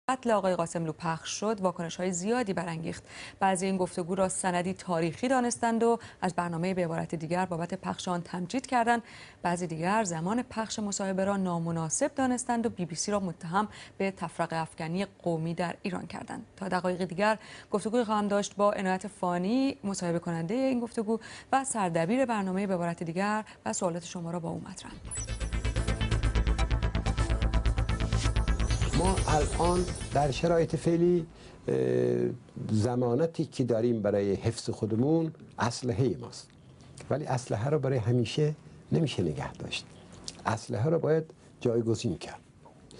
قتل آقای قاسملو پخش شد واکنش‌های زیادی برانگیخت. بعضی این گفتگو را سندی تاریخی دانستند و از برنامه به عبارت دیگر بابت پخش آن تمجید کردند. بعضی دیگر زمان پخش مصاحبه را نامناسب دانستند و BBC را متهم به تفرقه افکنی قومی در ایران کردند. تا دقایق دیگر گفتگوی خواهم داشت با عنایت فانی، مصاحبه کننده این گفتگو و سردبیر برنامه به عبارت دیگر، و سوالات شما را با او مطرح می‌کنم. ما الان در شرایط فعلی ضمانتی که داریم برای حفظ خودمون اسلحه ماست، ولی اسلحه رو برای همیشه نمیشه نگه داشت. اسلحه رو باید جایگزین کرد.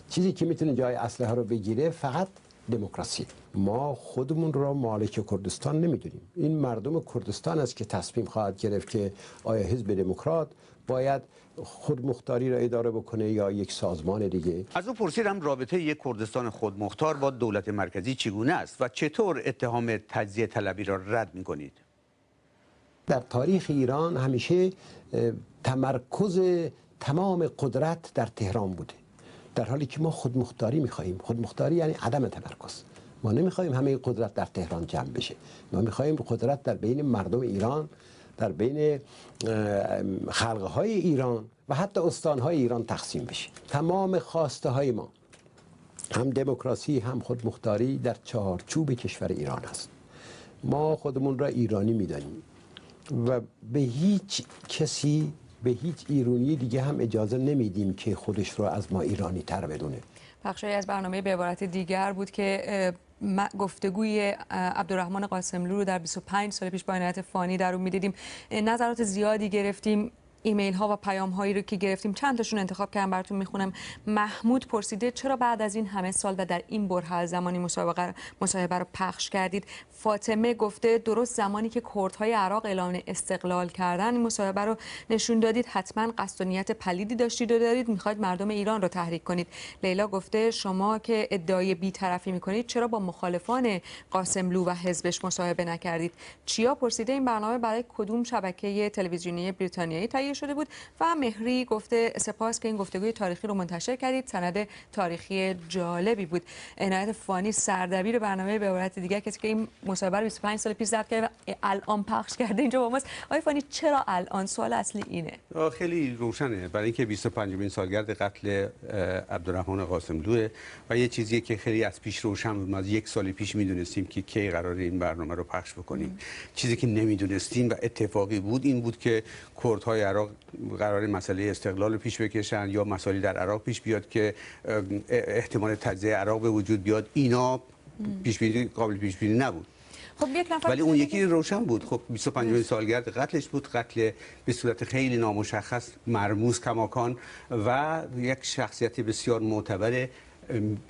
چیزی که میتونه جای اسلحه رو بگیره فقط دموکراسی. ما خودمون را مالک کردستان نمیدونیم. این مردم کردستان است که تصمیم خواهد گرفت که آیا حزب دموکرات باید خودمختاری را اداره بکنه یا یک سازمان دیگه. از او پرسیدم رابطه یک کردستان خودمختار با دولت مرکزی چگونه است و چطور اتهام تجزیه طلبی را رد می‌کنید؟ در تاریخ ایران همیشه تمرکز تمام قدرت در تهران بوده، در حالی که ما خودمختاری می‌خواهیم. خودمختاری یعنی عدم تمرکز. ما نمی‌خواهیم همه قدرت در تهران جمع بشه. ما می‌خواهیم قدرت در بین مردم ایران، در بین خلقهای ایران و حتی استانهای ایران تقسیم بشه. تمام خواسته های ما، هم دموکراسی هم خودمختاری، در چارچوب کشور ایران است. ما خودمون را ایرانی میدانیم و به هیچ کسی، به هیچ ایرانی دیگه هم اجازه نمیدیم که خودش رو از ما ایرانی تر بدونه. بخشی از برنامه به عبارت دیگر بود که گفتگوی عبدالرحمن قاسملو رو در 25 سال پیش با عنایت فانی در اون می‌دیدیم. نظرات زیادی گرفتیم، ایمیل ها و پیام هایی رو که گرفتیم چند تاشون انتخاب کردم براتون میخونم. محمود پرسیده چرا بعد از این همه سال و در این برهه زمانی مصاحبه رو پخش کردید. فاطمه گفته درست زمانی که کردهای عراق اعلام استقلال کردن این مصاحبه رو نشون دادید، حتما قصد و نیت پلیدی داشتید و دارید، میخواید مردم ایران رو تحریک کنید. لیلا گفته شما که ادعای بی‌طرفی میکنید چرا با مخالفان قاسملو و حزبش مصاحبه نکردید. چیا پرسیده این برنامه برای کدوم شبکه تلویزیونی بریتانیایی تهیه شده بود. و مهری گفته سپاس که این گفتگوی تاریخی رو منتشر کردید، سند تاریخی جالبی بود. عنایت فانی سردبیر برنامه به عبارت دیگر، کسی که این مصاحبه رو 25 سال پیش ضبط کرده و الان پخش کرده اینجا با ماست. آقای فانی چرا الان؟ سوال اصلی اینه. خیلی روشنه، برای اینکه 25مین سالگرد قتل عبدالرحمن قاسملو و یه چیزی که خیلی از پیش روشن بود. ما از یک سال پیش میدونستیم که کی قراره این برنامه رو پخش بکنیم. چیزی که نمیدونستیم و اتفاقی بود این بود که کردهای عراق قرار مسئله استقلال پیش بکشن یا مسائلی در عراق پیش بیاد که احتمال تجزیه عراق به وجود بیاد. اینا قابل پیش بینی نبود. خب ولی اون یکی روشن بود. خب 25مین سالگرد قتلش بود، قتل به صورت خیلی نامشخص، مرموز کماکان و یک شخصیت بسیار معتبر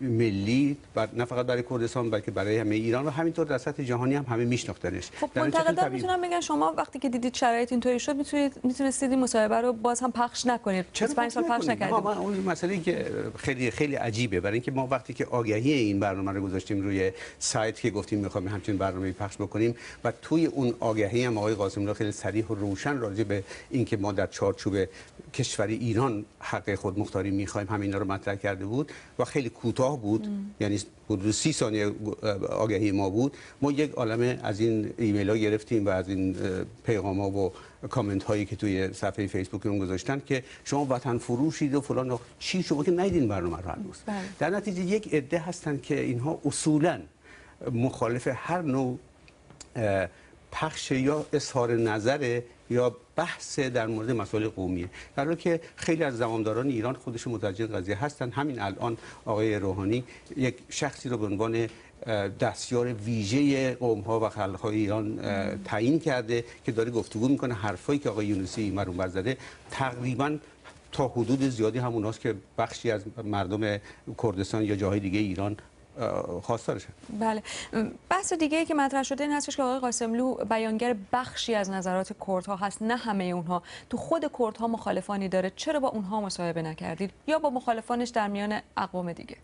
ملی و نه فقط برای کردستان بلکه برای همه ایران و همینطور در سطح جهانی هم همه میشناختنش. خب منتقدان میتونن بگن شما وقتی که دیدید شرایط اینطوری شد میتونستید این مصاحبه رو باز هم پخش نکنید. 25 سال پخش نکردید. اون مسئله که خیلی عجیبه، برای اینکه ما وقتی که آگهی این برنامه رو گذاشتیم روی سایت که گفتیم میخوایم همچین برنامه‌ای پخش بکنیم و توی اون آگهی هم آقای قاسملو خیلی صریح و روشن راجع به اینکه ما در چارچوب کشور ایران حق خودمختاری میخوایم همینا رو مطرح کرده بود و خیلی کوتاه بود. یعنی حدود 30 ثانیه آگهی ما بود. ما یک عالمه از این ایمیل ها گرفتیم و از این پیغام ها و کامنت هایی که توی صفحه فیسبوک اون گذاشتن که شما وطن فروشید و فلان. چی شما که ندیدین برنامه رو هنوز. در نتیجه یک عده هستن که اینها اصولا مخالف هر نوع پخش یا اظهار نظر یا بحث در مورد مسائل قومیه، در حالی که خیلی از زمامداران ایران خودشون متوجه قضیه هستن. همین الان آقای روحانی یک شخصی رو به عنوان دستیار ویژه قوم‌ها و خلق‌های ایران تعیین کرده که داره گفتگو میکنه. حرفایی که آقای یونسی مرون زده تقریبا تا حدود زیادی هموناست که بخشی از مردم کردستان یا جاهای دیگه ایران خواستارشه. بله. بحث دیگه ای که مطرح شده این هستش که آقای قاسملو بیانگر بخشی از نظرات کردها هست، نه همه اونها. تو خود کردها مخالفانی داره، چرا با اونها مصاحبه نکردید یا با مخالفانش در میان اقوام دیگه؟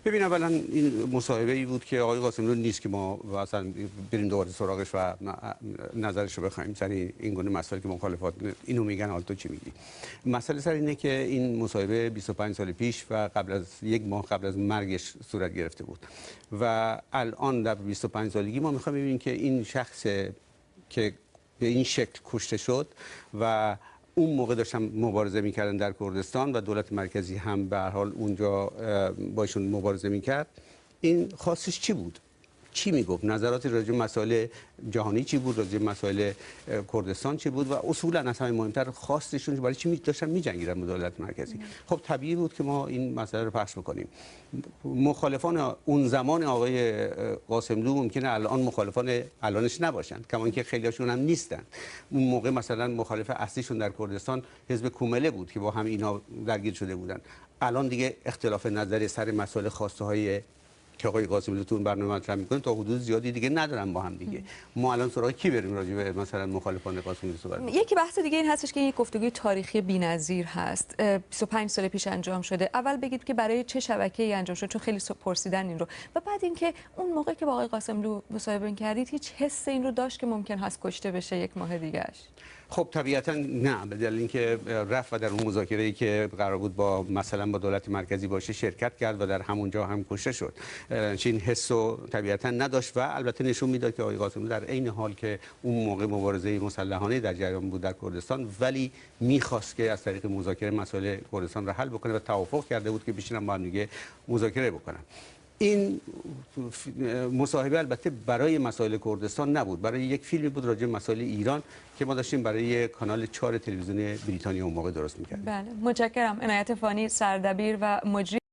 ببین، اولا این مصاحبه ای بود که آقای قاسملو نیست که ما اصلا بریم دوباره سراغش و نظرش رو بخوایم سر این گونه مسائلی که مخالفات اینو میگن. حالا تو چی میگی؟ مسئله سر اینه که این مصاحبه 25 سال پیش و قبل از یک ماه قبل از مرگش صورت گرفته گرفته بود و الان در 25 سالگی ما میخوایم ببینیم که این شخص که به این شکل کشته شد و اون موقع داشتن مبارزه میکردن در کردستان و دولت مرکزی هم به هر حال اونجا باشون مبارزه میکرد، این خاصش چی بود؟ چی میگفت؟ نظرات راجع به مسائل جهانی چی بود؟ راجع به مسائل کردستان چی بود؟ و اصولا از همه مهمتر خواستشون برای چی داشتن می‌جنگیدن با دولت مرکزی؟ خب طبیعی بود که ما این مسئله رو پخش بکنیم. مخالفان اون زمان آقای قاسملو ممکنه الان مخالفان الانش نباشن، کما اینکه خیلیاشون هم نیستن. اون موقع مثلا مخالف اصلیشون در کردستان حزب کومله بود که با هم اینا درگیر شده بودن. الان دیگه اختلاف نظر سر مسائل خواسته های که آقای قاسملو تو برنامه مطرح می‌کنه تا حدود زیادی دیگه ندارن با هم دیگه. ما الان سراغ کی بریم راجع به مثلا مخالفان قاسملو صحبت کنیم؟ یکی بحث دیگه این هستش که این یک گفتگوی تاریخی بی‌نظیر هست. 25 سال پیش انجام شده. اول بگید که برای چه شبکه‌ای انجام شد، چون خیلی پرسیدن این رو، و بعد اینکه اون موقع که با آقای قاسملو مصاحبه کردید هیچ حس این رو داشت که ممکن هست کشته بشه یک ماه دیگه‌اش؟ خب طبیعتا نه، به دلیل اینکه رفت و در اون مذاکره‌ای که قرار بود با مثلا با دولت مرکزی باشه شرکت کرد و در همونجا هم کشته شد. این حسو طبیعتا نداشت و البته نشون میداد که آقای قاسملو در عین حال که اون موقع مبارزه مسلحانه در جریان بود در کردستان، ولی می‌خواست که از طریق مذاکره مسائل کردستان را حل بکنه و توافق کرده بود که بشینن با هم دیگه مذاکره بکنن. این مصاحبه البته برای مسائل کردستان نبود، برای یک فیلمی بود راجع به مسائل ایران که ما داشتیم برای کانال 4 تلویزیون بریتانیا اون موقع درست می‌کردیم. بله، متشکرم. عنایت فانی، سردبیر و مجری